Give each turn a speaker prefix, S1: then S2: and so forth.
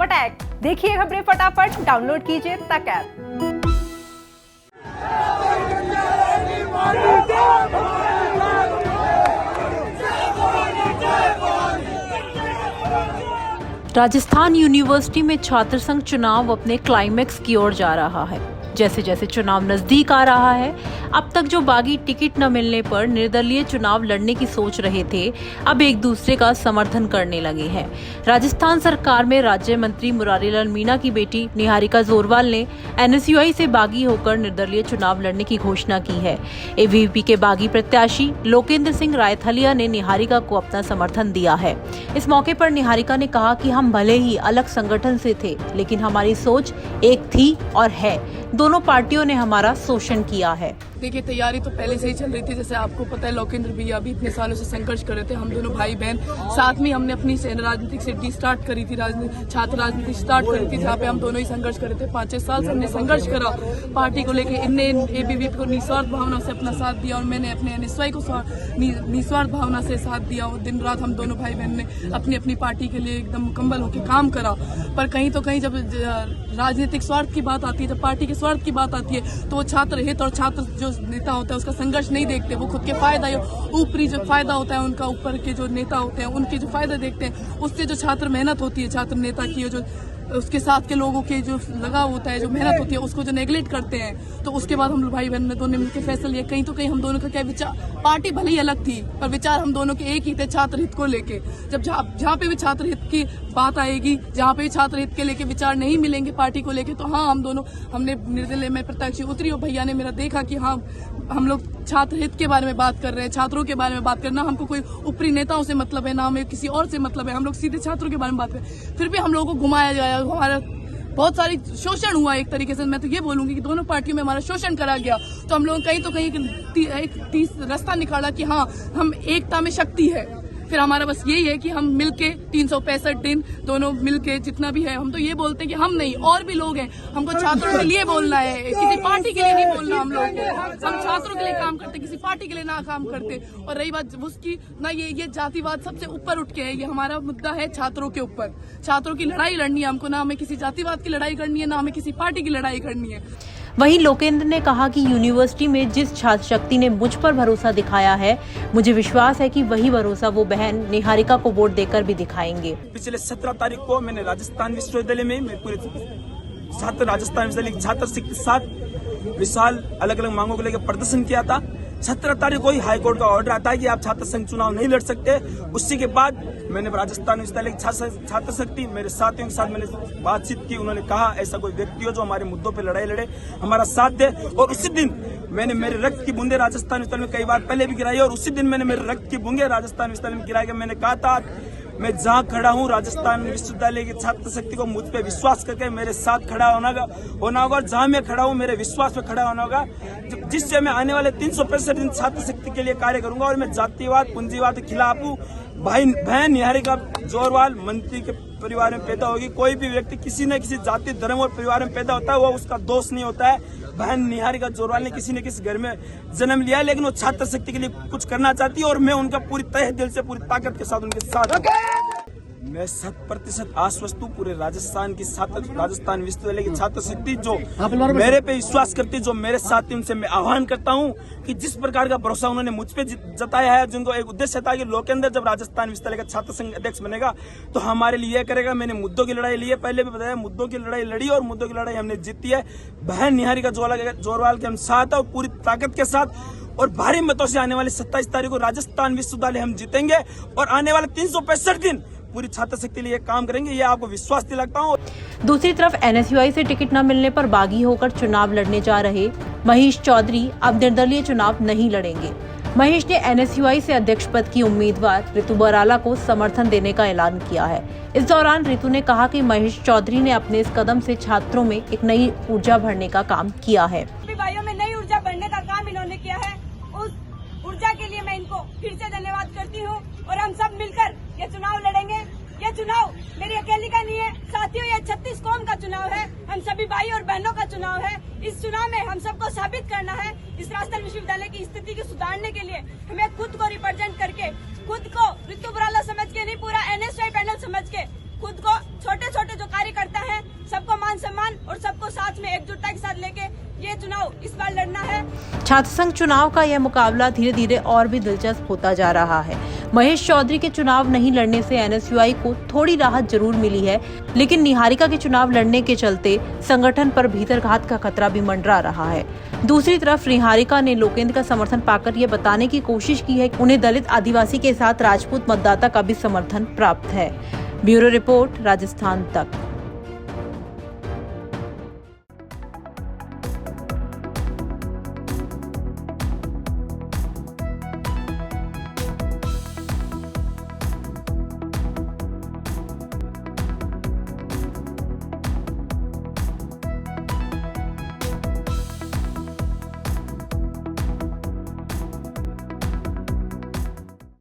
S1: फटाक। देखिए खबरें फटाफट, डाउनलोड कीजिए तक ऐप।
S2: राजस्थान यूनिवर्सिटी में छात्र संघ चुनाव अपने क्लाइमेक्स की ओर जा रहा है। जैसे जैसे चुनाव नजदीक आ रहा है, अब तक जो बागी टिकट न मिलने पर निर्दलीय चुनाव लड़ने की सोच रहे थे, अब एक दूसरे का समर्थन करने लगे हैं। राजस्थान सरकार में राज्य मंत्री मुरारीलाल मीणा की बेटी निहारिका जोरवाल ने एनएसयूआई से बागी होकर निर्दलीय चुनाव लड़ने की घोषणा की है। एबीवीपी के बागी प्रत्याशी लोकेंद्र सिंह रायथलिया ने निहारिका को अपना समर्थन दिया है। इस मौके पर निहारिका ने कहा कि हम भले ही अलग संगठन से थे, लेकिन हमारी सोच एक थी और है। दोनों पार्टियों ने हमारा शोषण किया है।
S3: देखिए, तैयारी तो पहले से ही चल रही थी। जैसे आपको पता है, लोकेंद्र भैया भी इतने सालों से संघर्ष कर रहे थे। हम दोनों भाई बहन साथ में हमने अपनी राजनीतिक सिद्धि स्टार्ट करी थी, छात्र राजनीति स्टार्ट करी थी, जहाँ पे हम दोनों ही संघर्ष कर रहे थे। 5-6 साल से हमने संघर्ष करा पार्टी को लेकर। इनने एबीवीपी को निस्वार्थ भावना से अपना साथ दिया और मैंने अपने एनएसयूआई को निस्वार्थ भावना से साथ दिया। और दिन रात हम दोनों भाई बहन ने अपनी अपनी पार्टी के लिए एकदम मुकम्मल होकर काम करा। पर कहीं तो कहीं जब राजनीतिक स्वार्थ की बात आती है, जब पार्टी के स्वार्थ की बात आती है, तो वो छात्र हित और छात्र जो नेता होता है उसका संघर्ष नहीं देखते। वो खुद के फायदा, ऊपरी जो फायदा होता है उनका, ऊपर के जो नेता होते हैं उनके जो फायदा देखते हैं। उससे जो छात्र मेहनत होती है, छात्र नेता की जो उसके साथ के लोगों के जो लगाव होता है, जो मेहनत होती है, उसको जो नेग्लेक्ट करते हैं। तो उसके बाद हम लोग भाई बहन ने दोनों मिलकर फैसला लिया। कहीं तो कहीं हम दोनों का क्या विचार, पार्टी भले ही अलग थी पर विचार हम दोनों के एक ही थे, छात्र हित को लेके। जब जहाँ पे भी छात्र हित की बात आएगी, जहाँ पे भी छात्र हित के लेके विचार नहीं मिलेंगे पार्टी को लेके, तो हाँ, हमने निर्दलीय में प्रत्याशी उतरी और भैया ने मेरा देखा कि हाँ, हम लोग छात्र हित के बारे में बात कर रहे हैं, छात्रों के बारे में बात करना। हमको कोई ऊपरी नेताओं से मतलब है, ना हमें किसी और से मतलब है। हम लोग सीधे छात्रों के बारे में बात करें। फिर भी हम लोगों को घुमाया गया, हमारा बहुत सारी शोषण हुआ एक तरीके से। मैं तो ये बोलूंगी कि दोनों पार्टियों में हमारा शोषण करा गया। तो हम लोग कहीं तो कहीं एक रास्ता निकाला कि हाँ, हम एकता में शक्ति है। फिर हमारा बस यही है कि हम मिलके 365 दिन दोनों मिलके जितना भी है, हम तो ये बोलते हैं कि हम नहीं, और भी लोग हैं। हमको छात्रों के लिए बोलना है, किसी पार्टी के लिए नहीं बोलना। हम लोग हम छात्रों के लिए काम करते, किसी पार्टी के लिए ना काम करते। और रही बात उसकी ना, ये जातिवाद सबसे ऊपर उठ के है। ये हमारा मुद्दा है छात्रों के ऊपर। छात्रों की लड़ाई लड़नी है हमको, ना हमें किसी जातिवाद की लड़ाई करनी है, ना हमें किसी पार्टी की लड़ाई करनी है।
S2: वहीं लोकेंद्र ने कहा कि यूनिवर्सिटी में जिस छात्र शक्ति ने मुझ पर भरोसा दिखाया है, मुझे विश्वास है कि वही भरोसा वो बहन निहारिका को वोट देकर भी दिखाएंगे।
S4: पिछले 17 तारीख को मैंने राजस्थान विश्वविद्यालय में पूरे छात्र राजस्थान विश्वविद्यालय छात्र के साथ विशाल अलग अलग मांगों को लेकर प्रदर्शन किया था। 17 तारीख को ही हाईकोर्ट का ऑर्डर आता है कि आप छात्र संघ चुनाव नहीं लड़ सकते। उसी के बाद मैंने राजस्थान विश्वविद्यालय की छात्र शक्ति मेरे साथियों के साथ मैंने बातचीत की। उन्होंने कहा ऐसा कोई व्यक्ति हो जो हमारे मुद्दों पे लड़ाई लड़े, हमारा साथ दे। और उसी दिन मैंने मेरे रक्त की बूंदे राजस्थान विश्वविद्यालय में कई बार पहले भी गिराई और उसी दिन मैंने मेरे रक्त की बूंदे राजस्थान विश्वविद्यालय में गिराई। मैंने कहा था मैं जहाँ खड़ा हूँ, राजस्थान विश्वविद्यालय की छात्र शक्ति को मुझ पे विश्वास करके मेरे साथ खड़ा होना होगा। और जहाँ मैं खड़ा हूँ मेरे विश्वास पे खड़ा होना होगा। जिससे मैं आने वाले 365 दिन छात्र शक्ति के लिए कार्य करूंगा। और मैं जातिवाद पूंजीवाद के खिलाफ हूँ। बहन निहारिका जोरवाल मंत्री के परिवार में पैदा होगी। कोई भी व्यक्ति किसी न किसी जाति, धर्म और परिवार में पैदा होता है, वो उसका दोष नहीं होता है। बहन निहारिका जोरवाल ने किसी न किसी घर में जन्म लिया है, लेकिन वो छात्र शक्ति के लिए कुछ करना चाहती है और मैं उनका पूरी तहे दिल से, पूरी ताकत के साथ उनके साथ। मैं 100% आश्वस्त हूँ पूरे राजस्थान विश्वविद्यालय की छात्र शक्ति जो मेरे पे विश्वास करती है, जो मेरे साथी, उनसे मैं आह्वान करता हूँ कि जिस प्रकार का भरोसा उन्होंने मुझ पे जताया है, जिनको एक उद्देश्य था कि लोकेंद्र जब राजस्थान विश्वविद्यालय का छात्र संघ अध्यक्ष बनेगा तो हमारे लिए करेगा। मैंने मुद्दों की लड़ाई ली है, पहले भी बताया, मुद्दों की लड़ाई लड़ी और मुद्दों की लड़ाई हमने जीती है। बहन निहारिका जोरवाल के हम साथ है और पूरी ताकत के साथ और भारी मतों से आने वाले 27 तारीख को राजस्थान विश्वविद्यालय हम जीतेंगे और आने वाले 365 दिन पूरी छात्र शक्ति के लिए काम करेंगे, ये आपको विश्वास दिलाता हूँ।
S2: दूसरी तरफ एनएसयूआई से टिकट न मिलने पर बागी होकर चुनाव लड़ने जा रहे महेश चौधरी अब निर्दलीय चुनाव नहीं लड़ेंगे। महेश ने एनएसयूआई से अध्यक्ष पद की उम्मीदवार ऋतु बराला को समर्थन देने का ऐलान किया है। इस दौरान ऋतु ने कहा कि महेश चौधरी ने अपने इस कदम से छात्रों में एक नई ऊर्जा भरने का काम किया है।
S5: भाइयों में नई ऊर्जा भरने का काम इन्होंने किया है। उस ऊर्जा के लिए मैं इनको फिर से धन्यवाद करती हूँ और हम सब मिलकर ये चुनाव लड़ेंगे। ये चुनाव मेरी अकेली का नहीं है साथियों, ये 36 कौम का चुनाव है, हम सभी भाई और बहनों का चुनाव है। इस चुनाव में हम सबको साबित करना है, इस राजस्थान विश्वविद्यालय की स्थिति को सुधारने के लिए हमें खुद को रिप्रेजेंट करके, खुद को ऋतु बराला समझ के नहीं, पूरा एनएसयूआई पैनल समझ के, खुद को छोटे छोटे जो कार्यकर्ता
S2: छात्र संघ चुनाव का यह मुकाबला धीरे धीरे और भी दिलचस्प होता जा रहा है। महेश चौधरी के चुनाव नहीं लड़ने से एनएसयूआई को थोड़ी राहत जरूर मिली है, लेकिन निहारिका के चुनाव लड़ने के चलते संगठन पर भीतरघात का खतरा भी मंडरा रहा है। दूसरी तरफ निहारिका ने लोकेंद्र का समर्थन पाकर ये बताने की कोशिश की है कि उन्हें दलित आदिवासी के साथ राजपूत मतदाता का भी समर्थन प्राप्त है। ब्यूरो रिपोर्ट, राजस्थान तक।